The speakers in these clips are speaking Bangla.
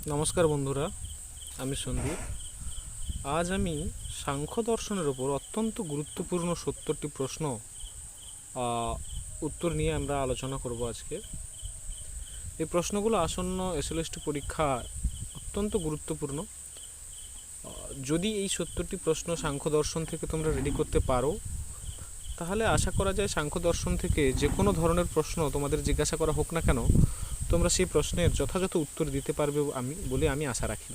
নমস্কার বন্ধুরা, আমি সন্দীপ। আজ আমি সাংখ্য দর্শনের ওপর অত্যন্ত গুরুত্বপূর্ণ 70টি প্রশ্ন উত্তর নিয়ে আমরা আলোচনা করব আজকে। এই প্রশ্নগুলো আসন্ন এসএলএসটি পরীক্ষা অত্যন্ত গুরুত্বপূর্ণ। যদি এই 70টি প্রশ্ন সাংখ্য দর্শন থেকে তোমরা রেডি করতে পারো, তাহলে আশা করা যায় সাংখ্য দর্শন থেকে যে কোনো ধরনের প্রশ্ন তোমাদের জিজ্ঞাসা করা হোক না কেন, তোমরা সেই প্রশ্নের যথাযথ উত্তর দিতে পারবে আমি আশা রাখি।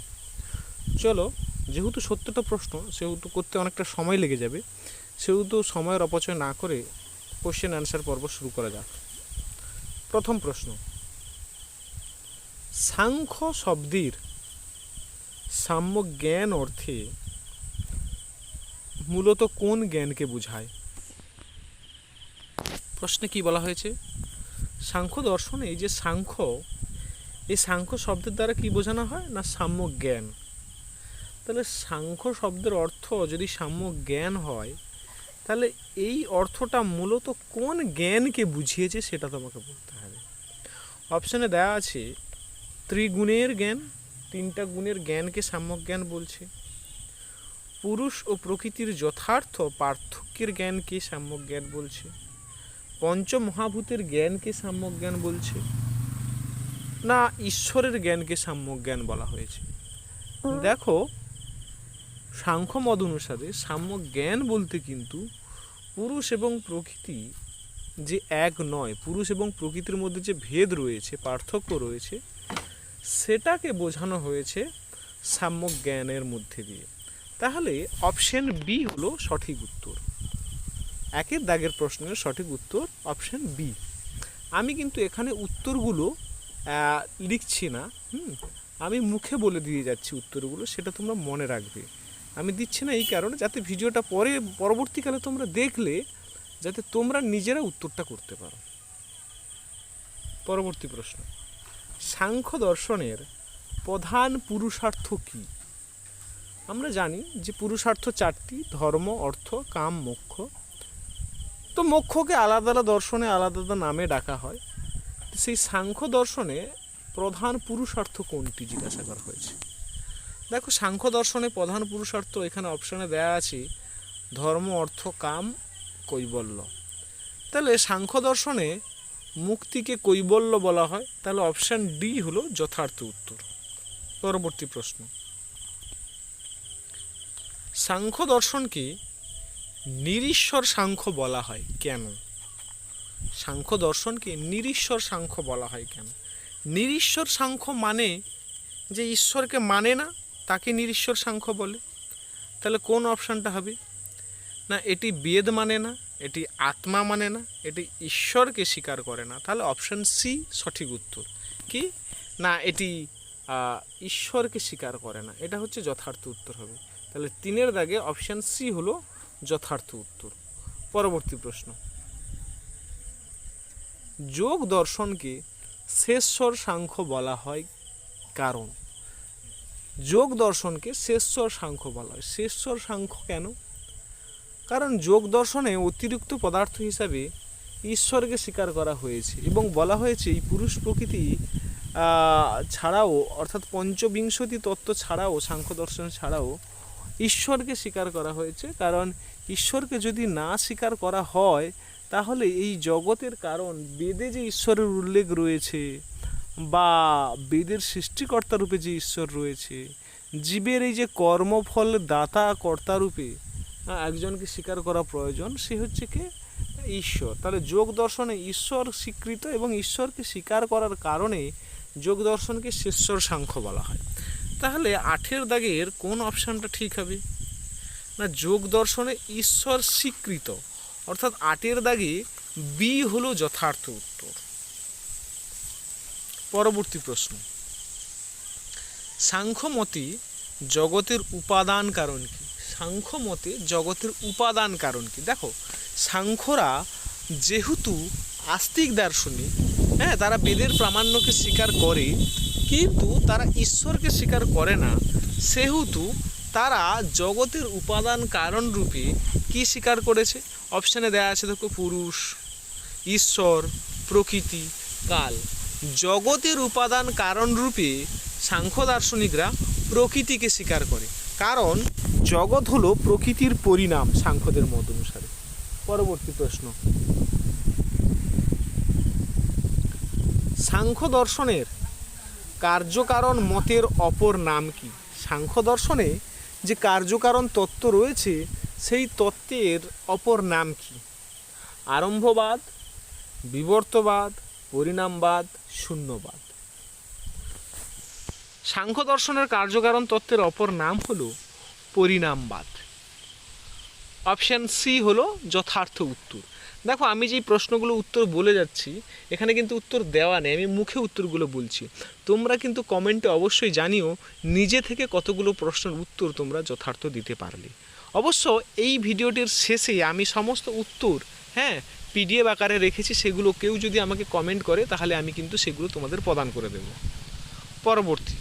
চলো, যেহেতু 70টা প্রশ্ন, সেহেতু করতে অনেকটা সময় লেগে যাবে, সেহেতু সময়ের অপচয় না করে কোশ্চেন অ্যান্সার পর্ব শুরু করা যাক। প্রথম প্রশ্ন, সাংখ্য শব্দের সাম্য জ্ঞান অর্থে মূলত কোন জ্ঞানকে বোঝায়? প্রশ্নে কি বলা হয়েছে? সাংখ্য দর্শনে এই যে সাংখ্য, এই সাংখ্য শব্দের দ্বারা কি বোঝানো হয় না সাম্য জ্ঞান। তাহলে সাংখ্য শব্দের অর্থ যদি সাম্য জ্ঞান হয়, তাহলে এই অর্থটা মূলত কোন জ্ঞানকে বুঝিয়েছে সেটা তোমাকে বলতে হবে। অপশানে দেওয়া আছে ত্রিগুণের জ্ঞান, তিনটা গুণের জ্ঞানকে সাম্যক জ্ঞান বলছে। পুরুষ ও প্রকৃতির যথার্থ পার্থক্যের জ্ঞানকে সাম্যক জ্ঞান বলছে। পঞ্চমহাভূতের জ্ঞানকে সাম্যক জ্ঞান বলছে, না ঈশ্বরের জ্ঞানকে সাম্যক জ্ঞান বলা হয়েছে। দেখো, সাংখ্য মত অনুসারে সাম্যক জ্ঞান বলতে কিন্তু পুরুষ এবং প্রকৃতি যে এক নয়, পুরুষ এবং প্রকৃতির মধ্যে যে ভেদ রয়েছে, পার্থক্য রয়েছে, সেটাকে বোঝানো হয়েছে সাম্যক জ্ঞানের মধ্যে দিয়ে। তাহলে অপশন বি হলো সঠিক উত্তর। একের দাগের প্রশ্নের সঠিক উত্তর অপশন বি। আমি কিন্তু এখানে উত্তরগুলো লিখছি না, আমি মুখে বলে দিয়ে যাচ্ছি উত্তরগুলো, সেটা তোমরা মনে রাখবে। আমি দিচ্ছি না এই কারণে, যাতে ভিডিওটা পরবর্তীকালে তোমরা দেখলে যাতে তোমরা নিজেরা উত্তরটা করতে পারো। পরবর্তী প্রশ্ন, সাংখ্য দর্শনের প্রধান পুরুষার্থ কি? আমরা জানি যে পুরুষার্থ চারটি: ধর্ম, অর্থ, কাম, মোক্ষ। তো মোক্ষকে আলাদা আলাদা দর্শনে আলাদা আলাদা নামে ডাকা হয়। সেই সাংখ্য দর্শনে প্রধান পুরুষার্থ কোনটি জিজ্ঞাসা করা হয়েছে। দেখো, সাংখ্য দর্শনে প্রধান পুরুষার্থ এখানে অপশানে দেওয়া আছে ধর্ম, অর্থ, কাম, কৈবল্য। তাহলে সাংখ্য দর্শনে মুক্তিকে কৈবল্য বলা হয়, তাহলে অপশান ডি হলো যথার্থ উত্তর। পরবর্তী প্রশ্ন, সাংখ্য দর্শনকে নিরীশ্বর সাংখ্য বলা হয় কেন? সাংখ্য দর্শনকে নিরীশ্বর সাংখ্য বলা হয় কেন? নিরীশ্বর সাংখ্য মানে যে ঈশ্বরকে মানে না, তাকে নিরীশ্বর সাংখ্য বলে। তাহলে কোন অপশানটা হবে? না এটি বেদ মানে না, এটি আত্মা মানে না, এটি ঈশ্বরকে স্বীকার করে না। তাহলে অপশান সি সঠিক উত্তর। কি না এটি ঈশ্বরকে স্বীকার করে না, এটা হচ্ছে যথার্থ উত্তর হবে। তাহলে তিনের দাগে অপশান সি হলো যথার্থ উত্তর। পরবর্তী প্রশ্ন, যোগ দর্শনকে শেষস্বর সাংখ্য বলা হয় কারণ? যোগ দর্শনকে শেষস্বর সাংখ্য বলা হয়। শেষস্বর সাংখ্য কেন? কারণ যোগ দর্শনে অতিরিক্ত পদার্থ হিসাবে ঈশ্বরকে স্বীকার করা হয়েছে এবং বলা হয়েছে এই পুরুষ প্রকৃতি ছাড়াও, অর্থাৎ পঞ্চবিংশতি তত্ত্ব ছাড়াও, সাংখ্য দর্শন ছাড়াও ঈশ্বরকে স্বীকার করা হয়েছে। কারণ ঈশ্বরকে যদি না স্বীকার করা হয়, তাহলে এই জগতের কারণ, বেদে যে ঈশ্বরের উল্লেখ রয়েছে বা বেদের সৃষ্টিকর্তা রূপে যে ঈশ্বর রয়েছে, জীবের এই যে কর্মফল দাতা কর্তা রূপে একজনকে স্বীকার করা প্রয়োজন, সে হচ্ছে কে? ঈশ্বর। তাহলে যোগ দর্শনে ঈশ্বর স্বীকৃত এবং ঈশ্বরকে স্বীকার করার কারণে যোগ দর্শনকে শেষস্বর সাংখ্য বলা হয়। তাহলে 8 দাগের কোন অপশানটা ঠিক হবে? না যোগ দর্শনে ঈশ্বর স্বীকৃত, অর্থাৎ 8 দাগে বি হলো যথার্থ উত্তর। পরবর্তী প্রশ্ন, সাংখ্য মতে জগতের উপাদান কারণ কি? সাংখ্য মতে জগতের উপাদান কারণ কি? দেখো, সাংখ্যরা যেহেতু আস্তিক দার্শনিক, তারা বেদের প্রামাণ্যকে স্বীকার করে কিন্তু তারা ঈশ্বরকে স্বীকার করে না, সেহেতু তারা জগতের উপাদান কারণ রূপে কি স্বীকার করেছে? অপশানে দেওয়া আছে, দেখো, পুরুষ, ঈশ্বর, প্রকৃতি, কাল। জগতের উপাদান কারণ রূপে সাংখ্য দার্শনিকরা প্রকৃতিকে স্বীকার করে, কারণ জগৎ হলো প্রকৃতির পরিণাম সাংখ্যদের মত অনুসারে। পরবর্তী প্রশ্ন, সাংখ্য দর্শনের কার্যকারণ মতের অপর নাম কি? সাংখ্য দর্শনে যে কার্যকারণ তত্ত্ব রয়েছে সেই তত্ত্বের অপর নাম কি? আরম্ভবাদ, বিবর্তবাদ, পরিণামবাদ, শূন্যবাদ। সাংখ্য দর্শনের কার্যকারণ তত্ত্বের অপর নাম হলো পরিণামবাদ। অপশান সি হলো যথার্থ উত্তর। দেখো, আমি যেই প্রশ্নগুলো উত্তর বলে যাচ্ছি এখানে কিন্তু উত্তর দেওয়া নেই, আমি মুখে উত্তরগুলো বলছি। তোমরা কিন্তু কমেন্টে অবশ্যই জানিও নিজে থেকে কতগুলো প্রশ্নের উত্তর তোমরা যথার্থ দিতে পারলে। অবশ্য এই ভিডিওটির শেষে আমি সমস্ত উত্তর পিডিএফ আকারে রেখেছি, সেগুলো কেউ যদি আমাকে কমেন্ট করে তাহলে আমি কিন্তু সেগুলো তোমাদের প্রদান করে দেব। পরবর্তী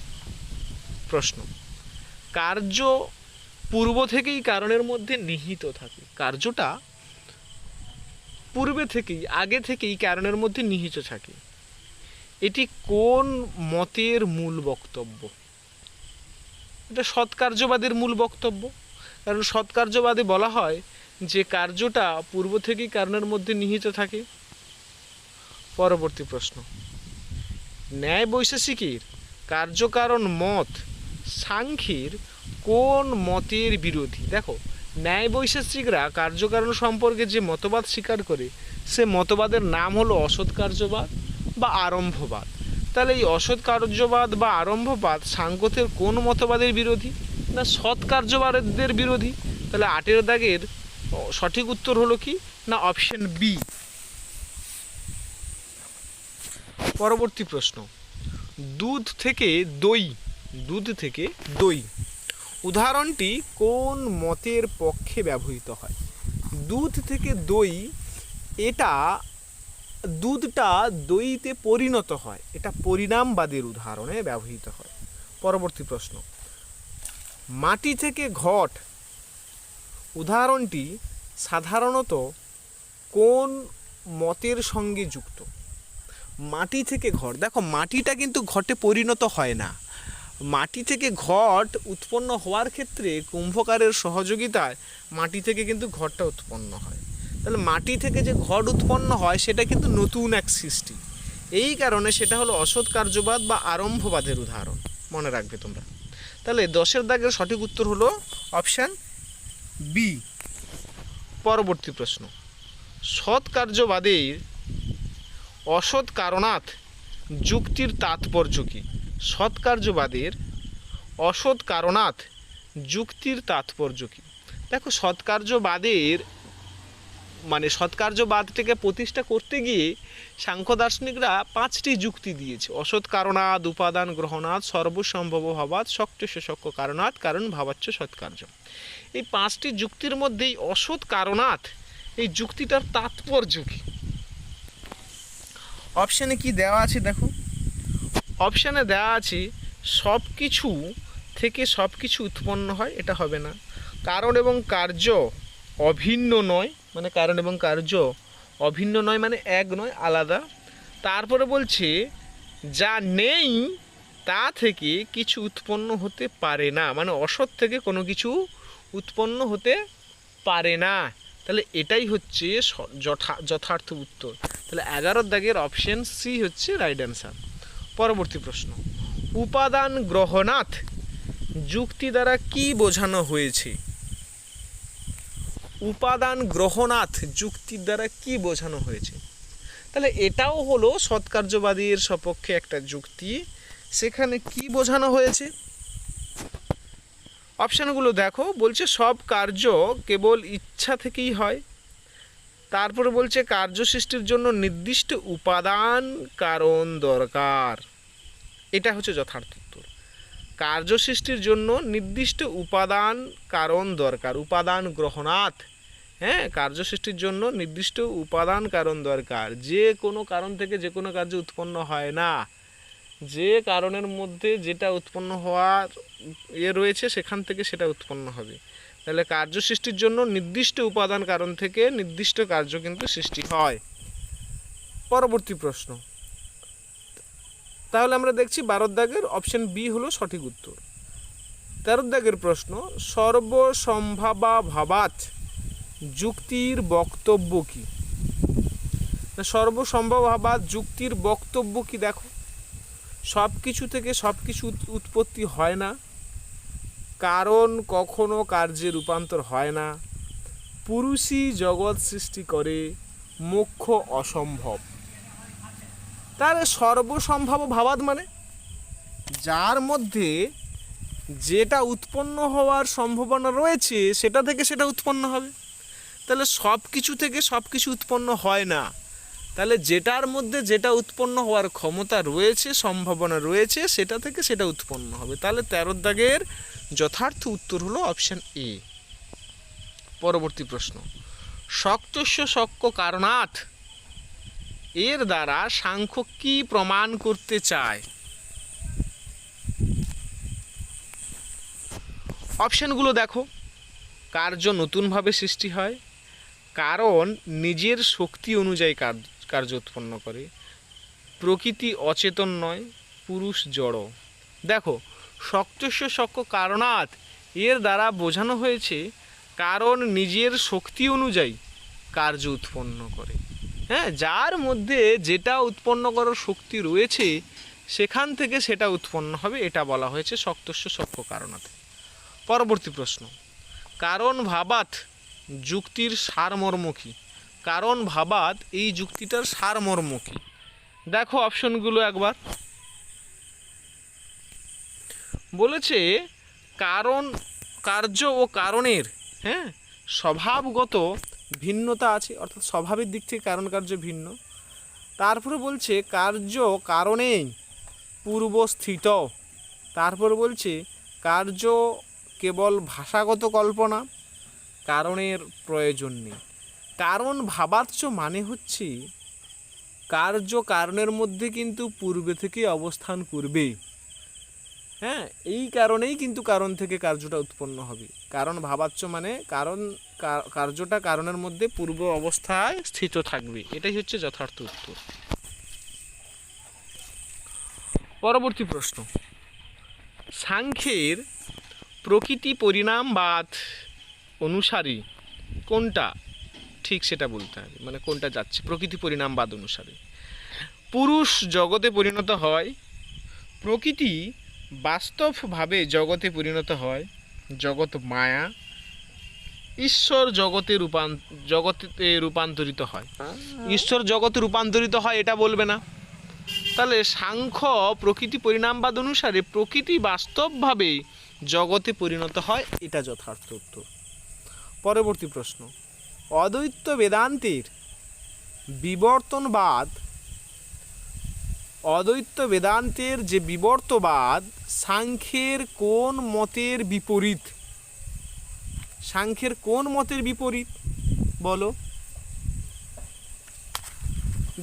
প্রশ্ন, কার্য পূর্ব থেকেই কারণের মধ্যে নিহিত থাকে। কার্যটা পূর্বে থেকেই, আগে থেকেই কারণের মধ্যে নিহিত থাকে, এটি কোন মতের মূল বক্তব্য? এটা সৎকার্যবাদের মূল বক্তব্য, কারণ সৎকার্যবাদে বলা হয় যে কার্যটা পূর্ব থেকেই কারণের মধ্যে নিহিত থাকে। পরবর্তী প্রশ্ন, ন্যায় বৈশেষিকের কার্যকারণ মত সাংখ্যের কোন মতের বিরোধী? দেখো, ন্যায় বৈশেষিকরা কার্যকারণ সম্পর্কে যে মতবাদ স্বীকার করে সে মতবাদের নাম হলো অসৎ কার্যবাদ বা আরম্ভবাদ। তাহলে এই অসৎ কার্যবাদ বা আরম্ভবাদ সাংখ্যের কোন মতবাদের বিরোধী? না সৎ কার্যবাদের বিরোধী। তাহলে 8 দাগের সঠিক উত্তর হলো কি? না অপশন বি। পরবর্তী প্রশ্ন, দুধ থেকে দই উদাহরণটি কোন মতের পক্ষে ব্যবহৃত হয়? দুধ থেকে দই, দুধটা দইতে পরিণত হয়, এটা পরিণামবাদের উদাহরণে ব্যবহৃত হয়। পরবর্তী প্রশ্ন, মাটি থেকে ঘট উদাহরণটি সাধারণত কোন মতের সঙ্গে যুক্ত? মাটি থেকে ঘট, দেখো মাটিটা কিন্তু ঘটে পরিণত হয় না, মাটি থেকে ঘট উৎপন্ন হওয়ার ক্ষেত্রে কুম্ভকারের সহযোগিতায় মাটি থেকে কিন্তু ঘটটা উৎপন্ন হয়। তাহলে মাটি থেকে যে ঘট উৎপন্ন হয় সেটা কিন্তু নতুন এক সৃষ্টি, এই কারণে সেটা হলো অসৎ কার্যবাদ বা আরম্ভবাদের উদাহরণ, মনে রাখবে তোমরা। তাহলে 10 দাগের সঠিক উত্তর হলো অপশান বি। পরবর্তী প্রশ্ন, সৎ কার্যবাদের অসৎ কারণাৎ যুক্তির তাৎপর্য কি? সৎ কার্যবাদের অসৎ কারণাৎ যুক্তির তাৎপর্য কি? দেখো, সৎকার্যবাদের সৎকার্যবাদটাকে প্রতিষ্ঠা করতে গিয়ে সাংখ্য দার্শনিকরা 5টি যুক্তি দিয়েছে। অসৎ কারণাৎ, উপাদান গ্রহণাৎ, সর্বসম্ভব ভাবাৎ, শক্য কারণাৎ, কারণ ভাবাচ্য সৎকার্য। এই 5টি যুক্তির মধ্যেই অসৎ কারণাৎ এই যুক্তিটার তাৎপর্য কি? অপশানে কি দেওয়া আছে দেখো, অপশানে দেওয়া আছে সব কিছু থেকে সব কিছু উৎপন্ন হয়, এটা হবে না। কারণ এবং কার্য অভিন্ন নয়, মানে কারণ এবং কার্য অভিন্ন নয় মানে এক নয়, আলাদা। তারপরে বলছে যা নেই তা থেকে কিছু উৎপন্ন হতে পারে না, মানে অসৎ থেকে কোনো কিছু উৎপন্ন হতে পারে না। তাহলে এটাই হচ্ছে যথার্থ উত্তর। তাহলে 11 দাগের অপশন সি হচ্ছে রাইট অ্যান্সার। পরবর্তী প্রশ্ন, উপাদান গ্রহণাৎ যুক্তি দ্বারা কি বোঝানো হয়েছে? উপাদান গ্রহণাৎ যুক্তির দ্বারা কি বোঝানো হয়েছে? তাহলে এটাও হলো সৎকার্যবাদীর সপক্ষে একটা যুক্তি। সেখানে কি বোঝানো হয়েছে? অপশানগুলো দেখো, বলছে সব কার্য কেবল ইচ্ছা থেকেই হয়। তারপরে বলছে কার্য সৃষ্টির জন্য নির্দিষ্ট উপাদান কারণ দরকার, এটা হচ্ছে যথার্থ উত্তর। কার্য সৃষ্টির জন্য নির্দিষ্ট উপাদান কারণ দরকার, উপাদান গ্রহণাৎ, কার্য সৃষ্টির জন্য নির্দিষ্ট উপাদান কারণ দরকার। যে কোনো কারণ থেকে যে কোনো কার্য উৎপন্ন হয় না, যে কারণের মধ্যে যেটা উৎপন্ন হওয়ার রয়েছে সেখান থেকে সেটা উৎপন্ন হবে। তাহলে কার্য সৃষ্টির জন্য নির্দিষ্ট উপাদান কারণ থেকে নির্দিষ্ট কার্য কিন্তু সৃষ্টি হয়। পরবর্তী প্রশ্ন, তাহলে আমরা দেখছি 12 দাগের অপশন বি হলো সঠিক উত্তর। 13 দাগের প্রশ্ন, সর্বসম্ভাবাভাবাৎ যুক্তির বক্তব্য কি? সর্বসম্ভাবাভাবাৎ যুক্তির বক্তব্য কি? দেখো, সব কিছু থেকে সব কিছু উৎপত্তি হয় না, কারণ কখনো কার্যে রূপান্তর হয় না, পুরুষই জগৎ সৃষ্টি করে, মোক্ষ অসম্ভব। তাহলে সর্বসম্ভাব ভাবাৎ মানে যার মধ্যে যেটা উৎপন্ন হওয়ার সম্ভাবনা রয়েছে সেটা থেকে সেটা উৎপন্ন হবে। তাহলে সব কিছু থেকে সব কিছু উৎপন্ন হয় না, তাহলে যেটার মধ্যে যেটা উৎপন্ন হওয়ার ক্ষমতা রয়েছে, সম্ভাবনা রয়েছে, সেটা থেকে সেটা উৎপন্ন হবে। তাহলে 13 দাগের যথার্থ উত্তর হলো অপশন এ। পরবর্তী প্রশ্ন, শক্তস্য শক্য কারণাৎ এর দ্বারা সাংখ্য কি প্রমাণ করতে চায়? অপশনগুলো দেখো, কার্য নতুনভাবে সৃষ্টি হয়, কারণ নিজের শক্তি অনুযায়ী কার্য উৎপন্ন করে, প্রকৃতি অচেতন নয়, পুরুষ জড়। দেখো, শক্তস্য শক্য কারণাৎ এর দ্বারা বোঝানো হয়েছে কারণ নিজের শক্তি অনুযায়ী কার্য উৎপন্ন করে। হ্যাঁ, যার মধ্যে যেটা উৎপন্ন করার শক্তি রয়েছে সেখান থেকে সেটা উৎপন্ন হবে, এটা বলা হয়েছে শক্তস্য শক্য কারণাৎ। পরবর্তী প্রশ্ন, কারণ ভাবাৎ যুক্তির সারমর্ম কী? কারণ ভাবাৎ এই যুক্তিটার সারমর্ম কী? দেখো অপশনগুলো একবার। বলেছে কারণ, কার্য ও কারণের স্বভাবগত ভিন্নতা আছে, অর্থাৎ স্বভাবের দিক থেকে কারণ কার্য ভিন্ন। তারপরে বলছে কার্য কারণেই পূর্বস্থিত। তারপর বলছে কার্য কেবল ভাষাগত কল্পনা, কারণের প্রয়োজন নেই। কারণ ভাবাচ্য মানে হচ্ছে কার্য কারণের মধ্যে কিন্তু পূর্বে থেকে অবস্থান করবে। হ্যাঁ, এই কারণেই কিন্তু কারণ থেকে কার্যটা উৎপন্ন হবে। কারণ ভাবাচ্য মানে কারণ কার্যটা কারণের মধ্যে পূর্ব অবস্থায় স্থিত থাকবে, এটাই হচ্ছে যথার্থ উত্তর। পরবর্তী প্রশ্ন, সাংখ্যের প্রকৃতি পরিণামবাদ অনুসারী কোনটা ঠিক সেটা বলতে হবে, মানে কোনটা যাচ্ছে প্রকৃতি পরিণামবাদ অনুসারে। পুরুষ জগতে পরিণত হয়, প্রকৃতি বাস্তবভাবে জগতে পরিণত হয়, জগৎ মায়া, ঈশ্বর জগতে রূপান্তরিত হয়। ঈশ্বর জগতে রূপান্তরিত হয় এটা বলবে না। তাহলে সাংখ্য প্রকৃতি পরিণামবাদ অনুসারে প্রকৃতি বাস্তবভাবে জগতে পরিণত হয়, এটা যথার্থ উত্তর। পরবর্তী প্রশ্ন, অদ্বৈত বেদান্তের বিবর্তনবাদ, অদ্বৈত বেদান্তের যে বিবর্তবাদ সাংখ্যের কোন মতের বিপরীত? সাংখ্যের কোন মতের বিপরীত বলো।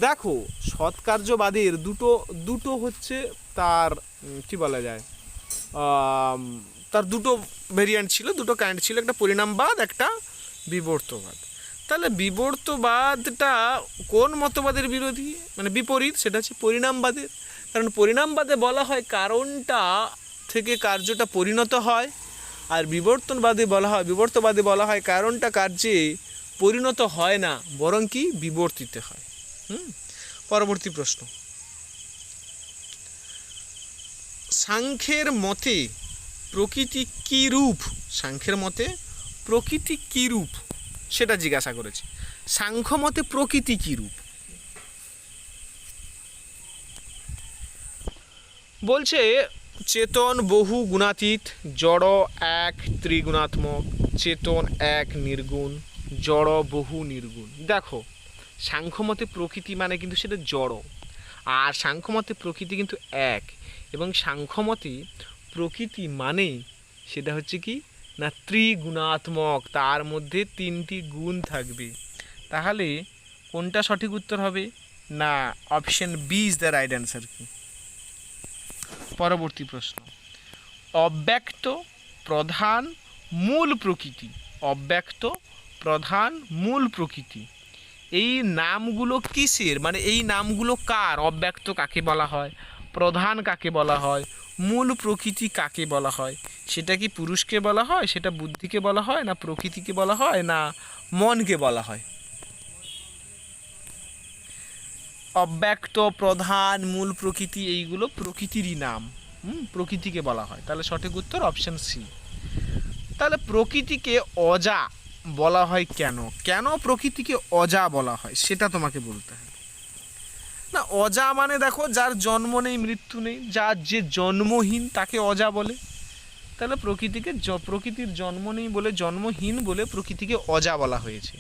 দেখো, সৎকার্যবাদের দুটো হচ্ছে তার কি বলা যায়, তার দুটো ভেরিয়েন্ট ছিল, দুটো কাইন্ড ছিল, একটা পরিণামবাদ, একটা বিবর্তবাদ। তাহলে বিবর্তবাদটা কোন মতবাদের বিরোধী, মানে বিপরীত? সেটা হচ্ছে পরিণামবাদের। কারণ পরিণামবাদে বলা হয় কারণটা থেকে কার্যটা পরিণত হয়, আর বিবর্তবাদে বলা হয় কারণটা কার্যে পরিণত হয় না, বরং কি বিবর্তিত হয়। পরবর্তী প্রশ্ন, সাংখ্যের মতে প্রকৃতি কি রূপ? সাংখ্যের মতে প্রকৃতি কি রূপ সেটা জিজ্ঞাসা করেছে। সাংখ্য মতে প্রকৃতি কি রূপ? বলছে চেতন বহু গুণাতীত, জড় এক ত্রিগুণাত্মক, চেতন এক নির্গুণ, জড় বহু নির্গুণ। দেখো, সাংখ্যমতে প্রকৃতি মানে কিন্তু সেটা জড়, আর সাংখ্যমতে প্রকৃতি কিন্তু এক, এবং সাংখ্যমতে প্রকৃতি মানে সেটা হচ্ছে কি না ত্রিগুণাত্মক, তার মধ্যে 3টি গুণ থাকবে। তাহলে কোনটা সঠিক উত্তর হবে? না, option B is the right answer কি। পরবর্তী প্রশ্ন, অব্যক্ত প্রধান মূল প্রকৃতি, অব্যক্ত প্রধান মূল প্রকৃতি, এই নামগুলো কিসের, মানে এই নামগুলো কার? অব্যক্ত কাকে বলা হয়, প্রধান কাকে বলা হয়, মূল প্রকৃতি কাকে বলা হয়, সেটা কি পুরুষকে বলা হয়, সেটা বুদ্ধিকে বলা হয়, না প্রকৃতিকে বলা হয়, না মনকে বলা হয়? অব্যক্ত, প্রধান, মূল প্রকৃতি এইগুলো প্রকৃতিরই নাম, প্রকৃতিকে বলা হয়। তাহলে সঠিক উত্তর অপশন সি। তাহলে প্রকৃতিকে অজা বলা হয় কেন? কেন প্রকৃতিকে অজা বলা হয় সেটা তোমাকে বলতে হবে। না, অজা মানে দেখো যার জন্ম নেই, মৃত্যু নেই, যার যে জন্মহীন তাকে অজা বলে। তাহলে প্রকৃতির জন্ম নেই বলে, জন্মহীন বলে প্রকৃতিকে অজা বলা হয়েছে।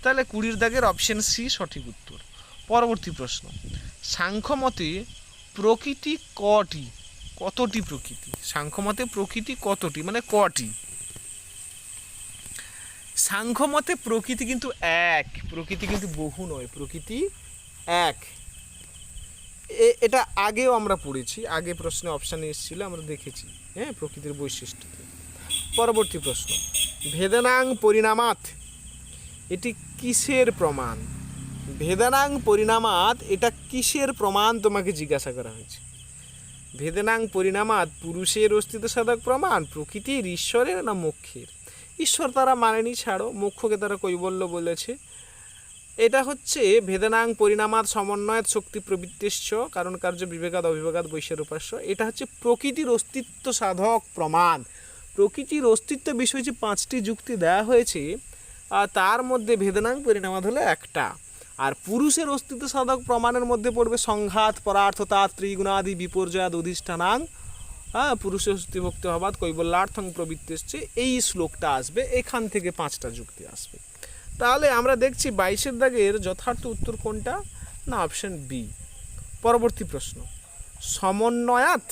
তাহলে 20 দাগের অপশন সি সঠিক উত্তর। পরবর্তী প্রশ্ন, সাংখ্যমতে প্রকৃতি কটি? কতটি প্রকৃতি? সাংখ্যমতে প্রকৃতি কতটি মানে কটি? সাংখ্যমতে প্রকৃতি কিন্তু এক, প্রকৃতি কিন্তু বহু নয়, প্রকৃতি এক। এটা আগেও আমরা পড়েছি, আগে প্রশ্নে অপশানে এসেছিল, আমরা দেখেছি, হ্যাঁ, প্রকৃতির বৈশিষ্ট্য। পরবর্তী প্রশ্ন, ভেদনাং পরিণামাত এটি কিসের প্রমাণ? ভেদনাং পরিণামাত এটা কিসের প্রমাণ তোমাকে জিজ্ঞাসা করা হয়েছে। ভেদনাং পরিণামাত পুরুষের অস্তিত্ব সাধক প্রমাণ, প্রকৃতির, ঈশ্বরের, না মোক্ষের? ঈশ্বর তারা মানেনি, ছাড়ো, মোক্ষকে তারা কৈবল্য বলেছে। এটা হচ্ছে ভেদনাং পরিণামাত সমন্বয়ত শক্তি প্রবৃত্তিশ্চ কারণ কার্য বিবেকাদ অবিবেকাদ বৈশ্যের উপাস্য। এটা হচ্ছে প্রকৃতির অস্তিত্ব সাধক প্রমাণ। প্রকৃতির অস্তিত্ব বিষয়ে যে 5টি যুক্তি দেওয়া হয়েছে, আর তার মধ্যে ভেদনাং পরিণামাত হলো একটা। আর পুরুষের অস্তিত্ব সাধক প্রমাণের মধ্যে পড়বে সংঘাত, পরার্থতা, ত্রিগুণাদি বিপর্যয়াদ অধিষ্ঠানাং, হ্যাঁ, পুরুষের অস্তিভক্তি হবাদ কৈবল্যার্থং প্রবৃত্তিশ্চে। এই শ্লোকটা আসবে, এখান থেকে 5টা যুক্তি আসবে। তাহলে আমরা দেখছি 22 দাগের যথার্থ উত্তর কোনটা? না, অপশন বি। পরবর্তী প্রশ্ন, সমন্বয়াত,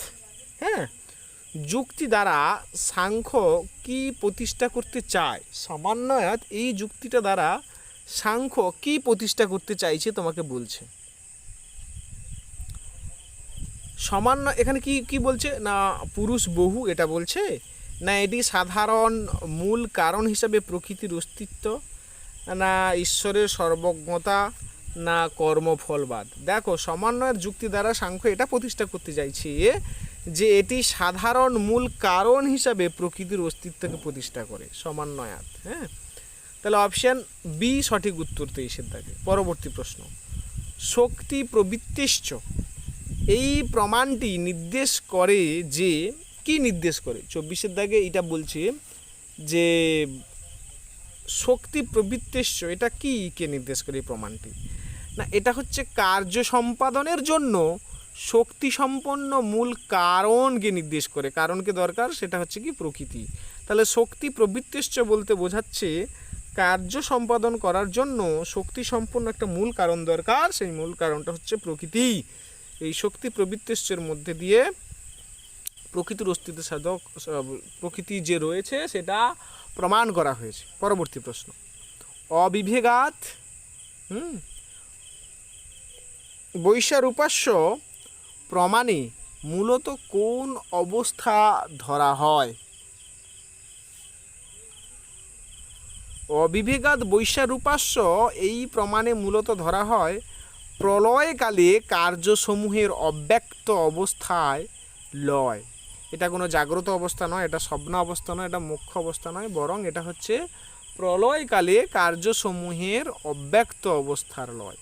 হ্যাঁ, যুক্তি দ্বারা সাংখ্য কি প্রতিষ্ঠা করতে চায়? সমন্বয়াত এই যুক্তিটা দ্বারা সাংখ্য কি প্রতিষ্ঠা করতে চাইছে তোমাকে বলছে। সমন্বয় এখানে কি কি বলছে? না পুরুষ বহু এটা বলছে, না এটি সাধারণ মূল কারণ হিসাবে প্রকৃতির অস্তিত্ব, না ঈশ্বরের সর্বজ্ঞতা, না কর্মফলবাদ? দেখো, সমন্বয়ের যুক্তি দ্বারা সাংখ্য এটা প্রতিষ্ঠা করতে চাইছে যে এটি সাধারণ মূল কারণ হিসাবে প্রকৃতির অস্তিত্বকে প্রতিষ্ঠা করে, সমন্বয়াত। হ্যাঁ, তাহলে অপশান বি সঠিক উত্তর 23 দাগে। পরবর্তী প্রশ্ন, শক্তি প্রবৃত্তিশ্চ এই প্রমাণটি নির্দেশ করে যে, কি নির্দেশ করে? 24 দাগে এটা বলছে যে শক্তি প্রবৃত্তিশ্চ এটা কি কে নির্দেশ করে এই প্রমাণটি? না, এটা হচ্ছে কার্য সম্পাদনের জন্য শক্তি সম্পন্ন মূল কারণকে নির্দেশ করে। কারণকে দরকার, সেটা হচ্ছে কি প্রকৃতি। তাহলে শক্তি প্রবৃত্তিশ্চ বলতে বোঝাচ্ছে কার্য সম্পাদন করার জন্য শক্তি সম্পন্ন একটা মূল কারণ দরকার, সেই মূল কারণটা হচ্ছে প্রকৃতি। এই শক্তি প্রবৃত্তিশ্চের মধ্যে দিয়ে প্রকৃতির অস্তিত্ব সাধক প্রকৃতি যে রয়েছে সেটা প্রমাণ করা হয়েছে। পরবর্তী প্রশ্ন, অবিভেগাত বৈশারূপাস্য প্রমাণে মূলত কোন অবস্থা ধরা হয়? অবিভেগাত বৈশারূপাস্য এই প্রমাণে মূলত ধরা হয় প্রলয়কালে কার্যসমূহের অব্যক্ত অবস্থায় লয়। এটা কোনো জাগ্রত অবস্থা নয়, এটা স্বপ্ন অবস্থা নয়, এটা মোক্ষ অবস্থা নয়, বরং এটা হচ্ছে প্রলয়কালে কার্যসমূহের অব্যক্ত অবস্থার লয়।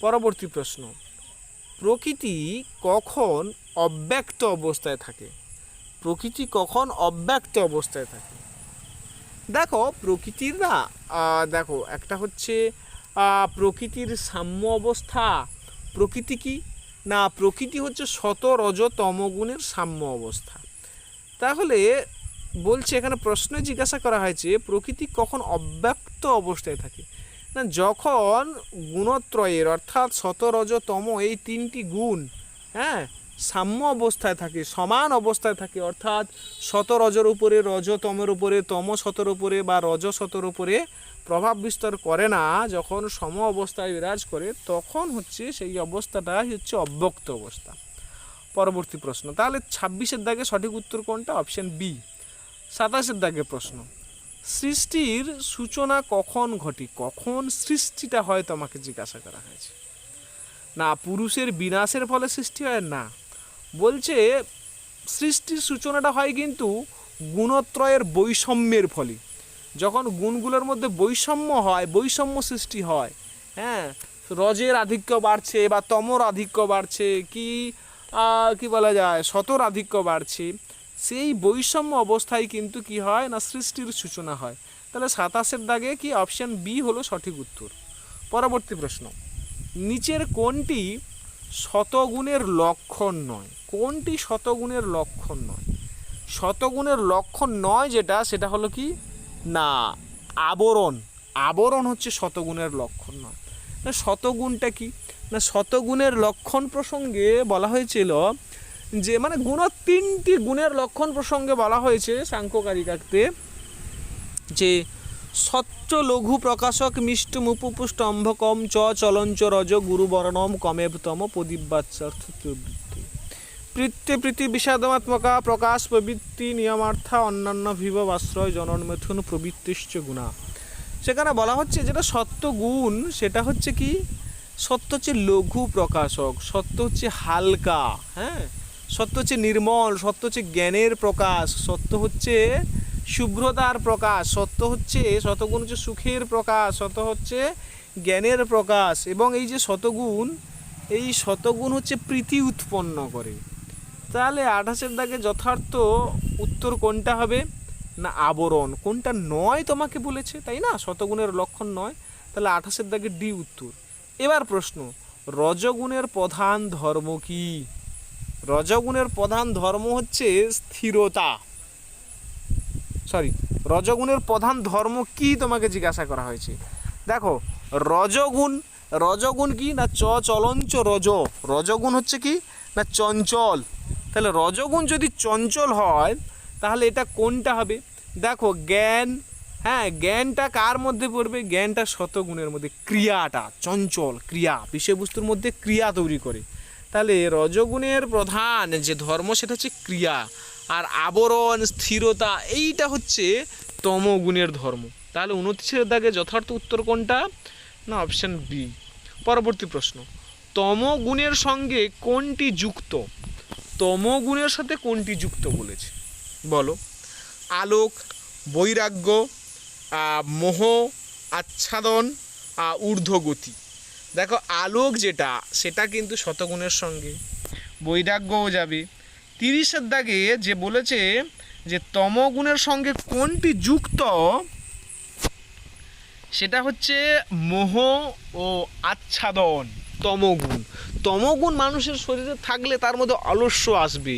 পরবর্তী প্রশ্ন, প্রকৃতি কখন অব্যক্ত অবস্থায় থাকে? প্রকৃতি কখন অব্যক্ত অবস্থায় থাকে? দেখো, প্রকৃতির না, দেখো, একটা হচ্ছে প্রকৃতির সাম্য অবস্থা। প্রকৃতি কি না, প্রকৃতি হচ্ছে শত রজ তমগুণের সাম্য অবস্থা। তাহলে বলছে, এখানে প্রশ্নে জিজ্ঞাসা করা হয়েছে প্রকৃতি কখন অব্যক্ত অবস্থায় থাকে। না, যখন গুণত্রয়ের অর্থাৎ শত রজ তম এই 3টি গুণ, হ্যাঁ, সাম্য অবস্থায় থাকে, সমান অবস্থায় থাকে, অর্থাৎ শত রজের উপরে, রজ তমের উপরে, তম শতর উপরে বা রজ শতর উপরে প্রভাব বিস্তার করে না, যখন সম অবস্থায় বিরাজ করে, তখন হচ্ছে সেই অবস্থাটাই হচ্ছে অব্যক্ত অবস্থা। পরবর্তী প্রশ্ন, তাহলে 26 দাগে সঠিক উত্তর কোনটা? Option B. 27 দাগে প্রশ্ন, সৃষ্টির সূচনা কখন ঘটে? কখন সৃষ্টিটা হয় তোমাকে জিজ্ঞাসা করা হয়েছে। না পুরুষের বিনাশের ফলে সৃষ্টি হয়, না বলছে সৃষ্টির সূচনাটা হয় কিন্তু গুণত্রয়ের বৈষম্যের ফলে। যখন গুণগুলোর মধ্যে বৈষম্য হয়, বৈষম্য সৃষ্টি হয়, হ্যাঁ, রজের আধিক্য বাড়ছে বা তমর আধিক্য বাড়ছে, কি বলা যায়, শতর আধিক্য বাড়ছে, সেই বৈষম্য অবস্থায় কিন্তু কি হয় না সৃষ্টির সূচনা হয়। তাহলে 27-এর দাগে কি অপশান বি হলো সঠিক উত্তর। পরবর্তী প্রশ্ন, নিচের কোনটি শতগুণের লক্ষণ নয়? কোনটি শতগুণের লক্ষণ নয়? শতগুণের লক্ষণ নয় যেটা, সেটা হলো কি না আবরণ। আবরণ হচ্ছে শতগুণের লক্ষণ নয়। না শতগুণটা কি না, শতগুণের লক্ষণ প্রসঙ্গে বলা হয়েছিল যে মানে তিনটি গুণের লক্ষণ প্রসঙ্গে বলা হয়েছে সাংখ্যকারিকাতে, যে সচ্চ লঘু প্রকাশক মিষ্ট মুপুপুষ্টম্ভকম চ চলঞ্চ রজ গুরুবর্ণম কমেবতম প্রদীপ্যার্থ প্রবৃত্তি প্রীতি বিষাদমাত্মকা প্রকাশ প্রবৃত্তি নিয়মার্থা অন্যান্য বিভব আশ্রয় জনন্মেথুন প্রবৃত্তিশ্চ গুণা। সেখানে বলা হচ্ছে যেটা সত্য গুণ সেটা হচ্ছে কি, সত্য হচ্ছে লঘু প্রকাশক, সত্য হচ্ছে হালকা, হ্যাঁ, সত্য হচ্ছে নির্মল, সত্য হচ্ছে জ্ঞানের প্রকাশ, সত্য হচ্ছে শুভ্রতার প্রকাশ, সত্য হচ্ছে শতগুণ হচ্ছে সুখের প্রকাশ, সত্য হচ্ছে জ্ঞানের প্রকাশ। এবং এই যে শতগুণ, এই শতগুণ হচ্ছে প্রীতি উৎপন্ন করে। তাহলে 28-এর দাগে যথার্থ উত্তর কোনটা হবে না আবরণ। কোনটা নয় তোমাকে বলেছে, তাই না, শতগুণের লক্ষণ নয়, তাহলে 28-এর দাগে ডি উত্তর। এবার প্রশ্ন, রজগুণের প্রধান ধর্ম কি? রজগুণের প্রধান ধর্ম হচ্ছে স্থিরতা। রজগুণের প্রধান ধর্ম কি তোমাকে জিজ্ঞাসা করা হয়েছে। দেখো রজগুণ কি না চলঞ্চ রজ, রজগুণ হচ্ছে কি না চঞ্চল। তাহলে রজগুণ যদি চঞ্চল হয় তাহলে এটা কোনটা হবে? দেখো জ্ঞান, হ্যাঁ, জ্ঞানটা কার মধ্যে পড়বে? জ্ঞানটা শতগুণের মধ্যে, ক্রিয়াটা চঞ্চল, ক্রিয়া বিষয়বস্তুর মধ্যে ক্রিয়া তৈরি করে। তাহলে রজগুণের প্রধান যে ধর্ম সেটা হচ্ছে ক্রিয়া, আর আবরণ স্থিরতা এইটা হচ্ছে তমগুণের ধর্ম। তাহলে 29-এর দাগে যথার্থ উত্তর কোনটা না অপশান বি। পরবর্তী প্রশ্ন, তমগুণের সঙ্গে কোনটি যুক্ত? তমগুণের সাথে কোনটি যুক্ত বলেছে বলো? আলোক, বৈরাগ্য, মোহ, আচ্ছাদন, ঊর্ধ্বগতি। দেখো আলোক যেটা সেটা কিন্তু শতগুণের সঙ্গে, বৈরাগ্যও যাবে। 30-এর দাগে যে বলেছে যে তমগুণের সঙ্গে কোনটি যুক্ত, সেটা হচ্ছে মোহ ও আচ্ছাদন। তমগুণ, তমগুণ মানুষের শরীরে থাকলে তার মধ্যে অলস্য আসবে,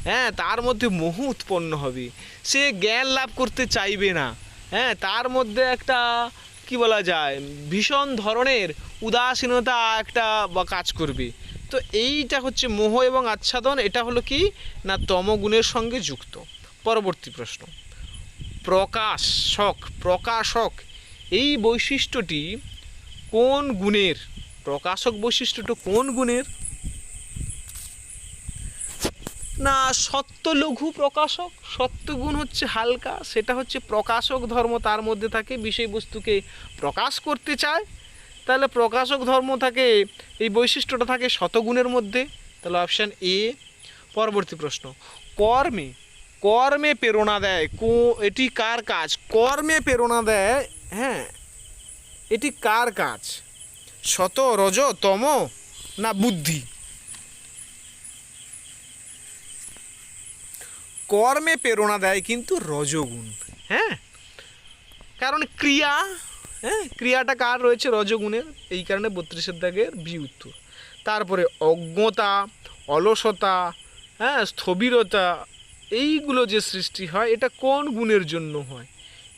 হ্যাঁ, তার মধ্যে মোহ উৎপন্ন হবে, সে জ্ঞান লাভ করতে চাইবে না, হ্যাঁ, তার মধ্যে একটা কি বলা যায় ভীষণ ধরনের উদাসীনতা একটা বা কাজ করবে। তো এইটা হচ্ছে মোহ এবং আচ্ছাদন, এটা হলো কি না তমগুণের সঙ্গে যুক্ত। পরবর্তী প্রশ্ন, প্রকাশক এই বৈশিষ্ট্যটি কোন গুণের? প্রকাশক বৈশিষ্ট্যটা কোন গুণের না সত্য লঘু প্রকাশক। সত্যগুণ হচ্ছে হালকা, সেটা হচ্ছে প্রকাশক ধর্ম, তার মধ্যে থাকে বিষয়বস্তুকে প্রকাশ করতে চায়। তাহলে প্রকাশক ধর্ম থাকে, এই বৈশিষ্ট্যটা থাকে শতগুণের মধ্যে, তাহলে অপশান এ। পরবর্তী প্রশ্ন, কর্মে প্রেরণা দেয়, এটি কার কাজ? কর্মে প্রেরণা দেয়, হ্যাঁ, এটি কার কাজ? শত, রজ, তম না বুদ্ধি? কর্মে প্রেরণা দেয় কিন্তু রজগুণ, হ্যাঁ, কারণ ক্রিয়া, হ্যাঁ, ক্রিয়াটা কার রয়েছে? রজগুণের, এই কারণে 32-এর দাগের বি উত্তর। তারপরে অজ্ঞতা, অলসতা, হ্যাঁ, স্থবিরতা, এইগুলো যে সৃষ্টি হয় এটা কোন গুণের জন্য হয়?